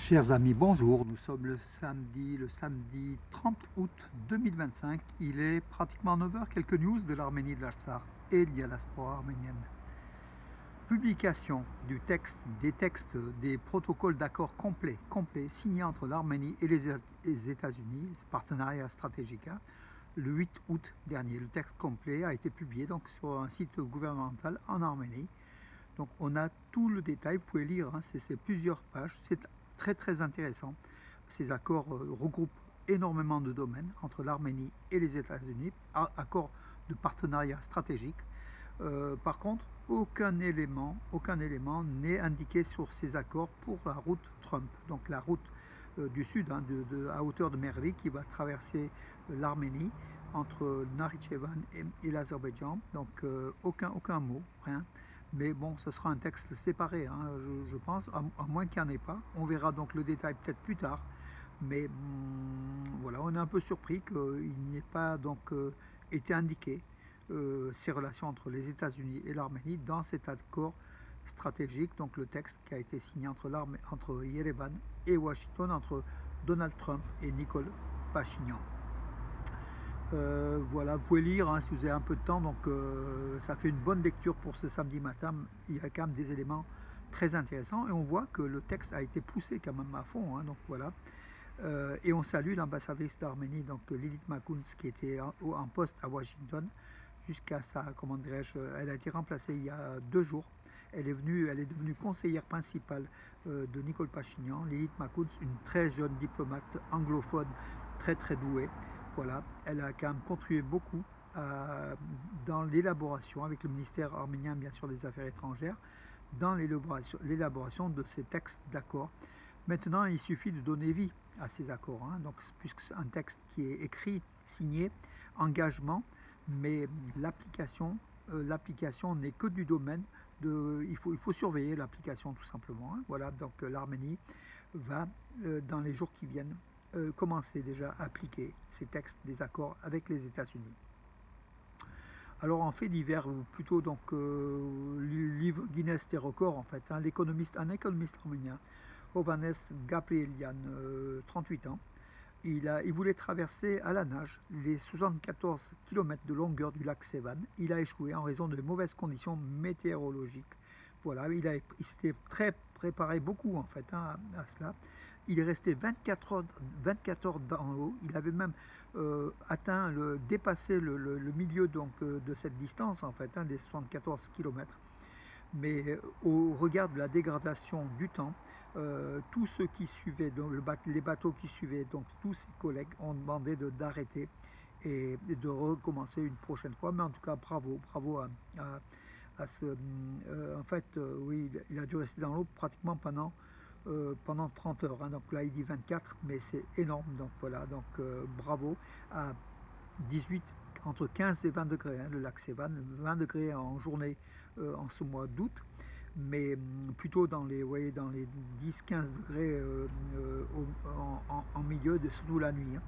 Chers amis, bonjour. Nous sommes le samedi 30 août 2025. Il est pratiquement 9 heures. Quelques news de l'Arménie, de l'Artsakh et de la diaspora arménienne. Publication des textes, des protocoles d'accord complets signés entre l'Arménie et les États-Unis, partenariat stratégique. Le 8 août dernier, le texte complet a été publié donc, sur un site gouvernemental en Arménie. Donc on a tout le détail, vous pouvez lire, c'est plusieurs pages, c'est très intéressant. Ces accords regroupent énormément de domaines entre l'Arménie et les États-Unis, accords de partenariat stratégique. Par contre, aucun élément n'est indiqué sur ces accords pour la route Trump, donc la route du sud, à hauteur de Merli, qui va traverser l'Arménie entre Nakhitchevan et l'Azerbaïdjan. Donc aucun mot, rien. Mais bon, ce sera un texte séparé, je pense, à moins qu'il n'y en ait pas. On verra donc le détail peut-être plus tard. Mais voilà, on est un peu surpris qu'il n'y ait pas donc été indiqué ces relations entre les États-Unis et l'Arménie dans cet accord stratégique, donc le texte qui a été signé entre Yerevan et Washington, entre Donald Trump et Nicole Pachinian. Voilà, vous pouvez lire si vous avez un peu de temps, donc ça fait une bonne lecture pour ce samedi matin. Il y a quand même des éléments très intéressants et on voit que le texte a été poussé quand même à fond, donc voilà. Et on salue l'ambassadrice d'Arménie, donc Lilith Makuns, qui était en poste à Washington jusqu'à comment dirais-je, elle a été remplacée il y a 2 jours. Elle est devenue conseillère principale de Nicole Pachinian. Lilith Makuns, une très jeune diplomate anglophone, très douée. Voilà, elle a quand même contribué beaucoup dans l'élaboration, avec le ministère arménien bien sûr des Affaires étrangères, dans l'élaboration de ces textes d'accords. Maintenant, il suffit de donner vie à ces accords, donc, puisque c'est un texte qui est écrit, signé, engagement, mais l'application n'est que du domaine il faut surveiller l'application tout simplement. Voilà, donc l'Arménie va, dans les jours qui viennent, commencer déjà à appliquer ces textes des accords avec les États-Unis. Alors en fait divers, ou plutôt donc livre Guinness des records en fait, un économiste arménien, Hovannes Gabrielian, 38 ans, il voulait traverser à la nage les 74 km de longueur du lac Sevan. Il a échoué en raison de mauvaises conditions météorologiques. Voilà, il s'était très préparé beaucoup en fait à cela. Il est resté 24 heures dans l'eau. Il avait même dépassé le milieu donc, de cette distance en fait, des 74 km. Mais au regard de la dégradation du temps, tous ceux qui suivaient, donc les bateaux qui suivaient, donc tous ses collègues ont demandé d'arrêter et de recommencer une prochaine fois. Mais en tout cas, bravo à ce. En fait, oui, il a dû rester dans l'eau pratiquement pendant 30 heures. Donc là, il dit 24, mais c'est énorme. Donc voilà, donc bravo à 18, entre 15 et 20 degrés, le lac Sevan, 20 degrés en journée en ce mois d'août, mais plutôt dans les 10-15 degrés en milieu, surtout la nuit.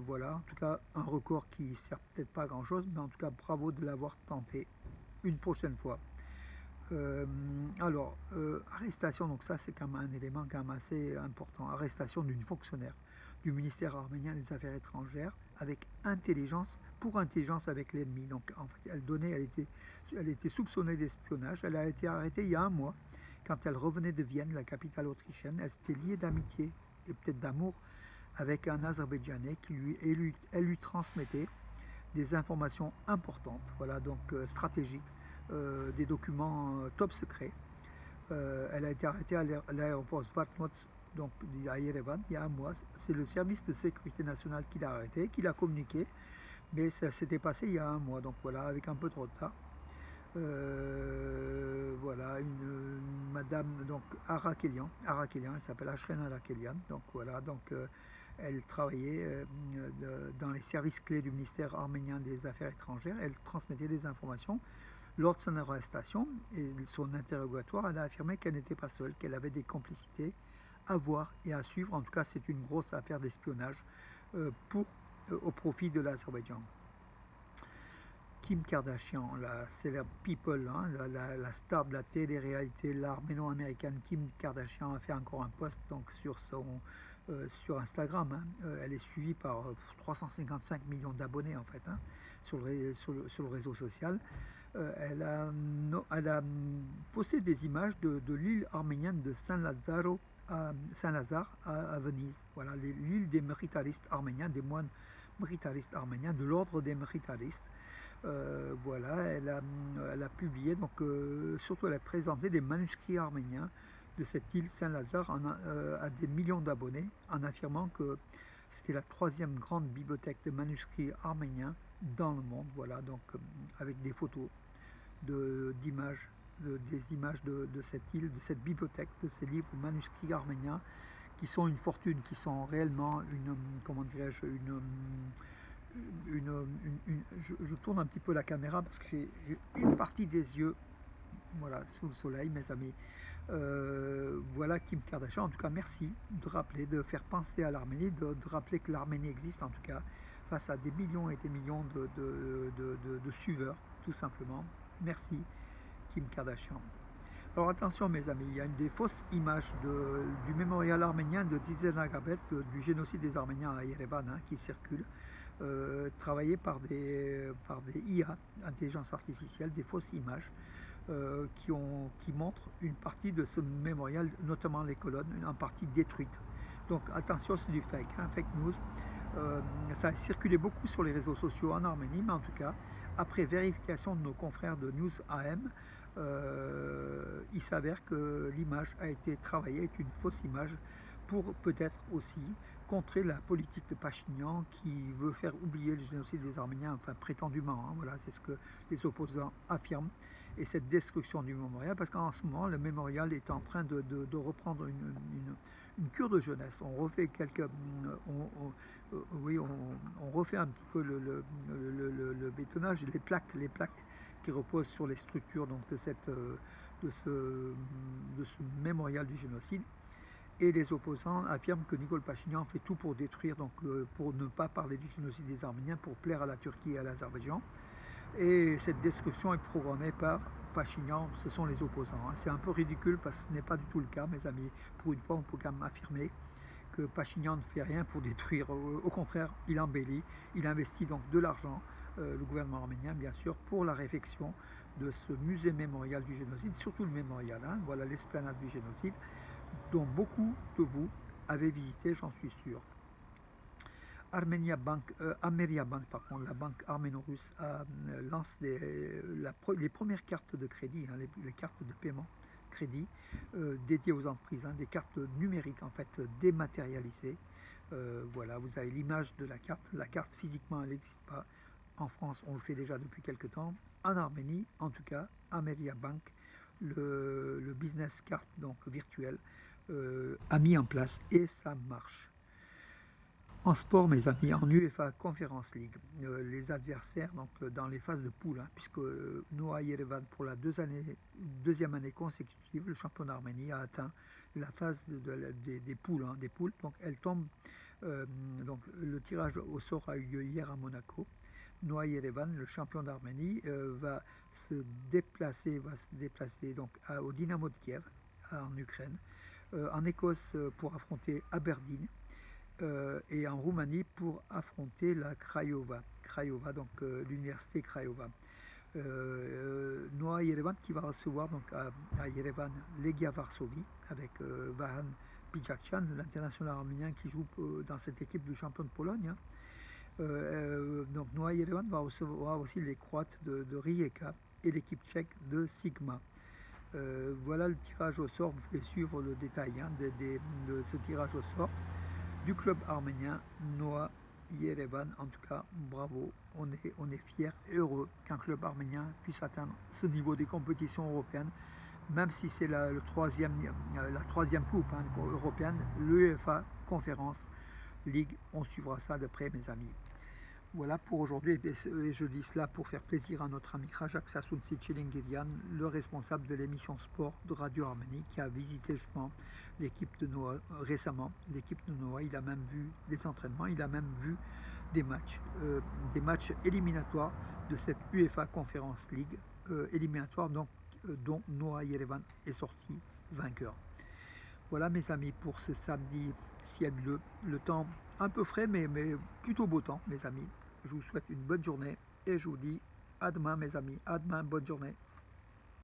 Voilà, en tout cas, un record qui ne sert peut-être pas à grand-chose, mais en tout cas, bravo de l'avoir tenté une prochaine fois. Arrestation, donc ça c'est quand même un élément quand même assez important, arrestation d'une fonctionnaire du ministère arménien des Affaires étrangères avec intelligence avec l'ennemi. Donc en fait elle était soupçonnée d'espionnage. Elle a été arrêtée il y a 1 mois quand elle revenait de Vienne, la capitale autrichienne. Elle s'était liée d'amitié et peut-être d'amour avec un Azerbaïdjanais elle lui transmettait des informations importantes, voilà, donc stratégiques, des documents top secrets. Elle a été arrêtée à l'aéroport Zvartnots, donc à Yerevan, il y a 1 mois. C'est le service de sécurité nationale qui l'a arrêtée, qui l'a communiqué, mais ça s'était passé il y a 1 mois, donc voilà, avec un peu trop de retard. Voilà, une madame donc Arakelian, elle s'appelle Ashrena Arakelian, donc voilà, donc elle travaillait dans les services clés du ministère arménien des Affaires étrangères. Elle transmettait des informations. Lors de son arrestation et son interrogatoire, elle a affirmé qu'elle n'était pas seule, qu'elle avait des complicités à voir et à suivre. En tout cas, c'est une grosse affaire d'espionnage au profit de l'Azerbaïdjan, Kim Kardashian, la célèbre people, hein, la star de la télé-réalité, l'arméno-américaine Kim Kardashian a fait encore un post donc, sur Instagram. Hein. Elle est suivie par 355 millions d'abonnés en fait, hein, sur le réseau social. Elle a posté des images de l'île arménienne de Saint-Lazare à Venise. Voilà, l'île des méritaristes arméniens, des moines méritaristes arméniens, de l'ordre des méritaristes. Voilà, elle a publié, donc surtout elle a présenté des manuscrits arméniens de cette île Saint-Lazare à des millions d'abonnés, en affirmant que c'était la troisième grande bibliothèque de manuscrits arméniens dans le monde. Voilà, donc avec des photos d'images, des images de cette île, de cette bibliothèque, de ces livres manuscrits arméniens qui sont une fortune, qui sont réellement comment dirais-je, je tourne un petit peu la caméra parce que j'ai une partie des yeux, voilà, sous le soleil, mes amis. Voilà Kim Kardashian. En tout cas, merci de rappeler, de faire penser à l'Arménie, de rappeler que l'Arménie existe, en tout cas, face à des millions et des millions de suiveurs, tout simplement. Merci Kim Kardashian. Alors attention mes amis, il y a des fausses images du mémorial arménien de Dizenagabet, du génocide des Arméniens à Yerevan, hein, qui circulent, travaillées par des IA, intelligence artificielle, des fausses images qui montrent une partie de ce mémorial, notamment les colonnes, en partie détruite. Donc attention, c'est du fake, hein, fake news. Ça a circulé beaucoup sur les réseaux sociaux en Arménie, mais en tout cas, après vérification de nos confrères de News AM, il s'avère que l'image a été travaillée, est une fausse image, pour peut-être aussi contrer la politique de Pachinian qui veut faire oublier le génocide des Arméniens, enfin prétendument, hein, voilà, c'est ce que les opposants affirment, et cette destruction du mémorial, parce qu'en ce moment, le mémorial est en train de reprendre une cure de jeunesse. On refait on refait un petit peu le bétonnage, les plaques qui reposent sur les structures donc, de ce mémorial du génocide. Et les opposants affirment que Nicole Pachinian fait tout pour détruire, donc pour ne pas parler du génocide des Arméniens, pour plaire à la Turquie et à l'Azerbaïdjan. Et cette destruction est programmée par Pachinian, ce sont les opposants. Hein. C'est un peu ridicule parce que ce n'est pas du tout le cas, mes amis. Pour une fois, on peut quand même affirmer que Pachinian ne fait rien pour détruire. Au contraire, il embellit, il investit donc de l'argent, le gouvernement arménien bien sûr, pour la réfection de ce musée mémorial du génocide, surtout le mémorial, hein, voilà l'esplanade du génocide, dont beaucoup de vous avez visité, j'en suis sûr. Ameria Bank, par contre, la banque arméno-russe, lance les premières cartes de crédit, hein, les cartes de paiement crédit dédiées aux entreprises, hein, des cartes numériques en fait dématérialisées. Voilà, vous avez l'image de la carte physiquement elle n'existe pas. En France, on le fait déjà depuis quelques temps. En Arménie, en tout cas, Ameria Bank, le business card donc virtuel, a mis en place et ça marche. En sport, mes amis, en UEFA Conference League, les adversaires donc, dans les phases de poule, hein, puisque Noah Yerevan, pour la deuxième année consécutive, le champion d'Arménie a atteint la phase des poules. Hein, donc elle tombe. Donc le tirage au sort a eu lieu hier à Monaco. Noah Yerevan, le champion d'Arménie, va se déplacer donc au Dynamo de Kiev, en Ukraine, en Écosse pour affronter Aberdeen. Et en Roumanie pour affronter la Craiova, donc l'université Craiova. Noah Yerevan qui va recevoir donc à Yerevan Legia Varsovie avec Vahan Pijakchan, l'international arménien qui joue dans cette équipe du champion de Pologne. Hein. Donc Noah Yerevan va recevoir aussi les Croates de Rijeka et l'équipe tchèque de Sigma. Voilà le tirage au sort, vous pouvez suivre le détail hein, de ce tirage au sort du club arménien Noah Yerevan. En tout cas, bravo, on est fiers et heureux qu'un club arménien puisse atteindre ce niveau des compétitions européennes, même si c'est la troisième coupe hein, européenne, l'UEFA Conference League. On suivra ça de près, mes amis. Voilà pour aujourd'hui, et je dis cela pour faire plaisir à notre ami Rajak Sassounsi Chilingirian, le responsable de l'émission Sport de Radio Arménie, qui a visité justement l'équipe de Noah récemment. L'équipe de Noah, il a même vu des entraînements, il a même vu des matchs éliminatoires de cette UEFA Conference League éliminatoire, donc, dont Noah Yerevan est sorti vainqueur. Voilà mes amis pour ce samedi ciel bleu, le temps un peu frais mais plutôt beau temps mes amis. Je vous souhaite une bonne journée et je vous dis à demain mes amis, à demain, bonne journée.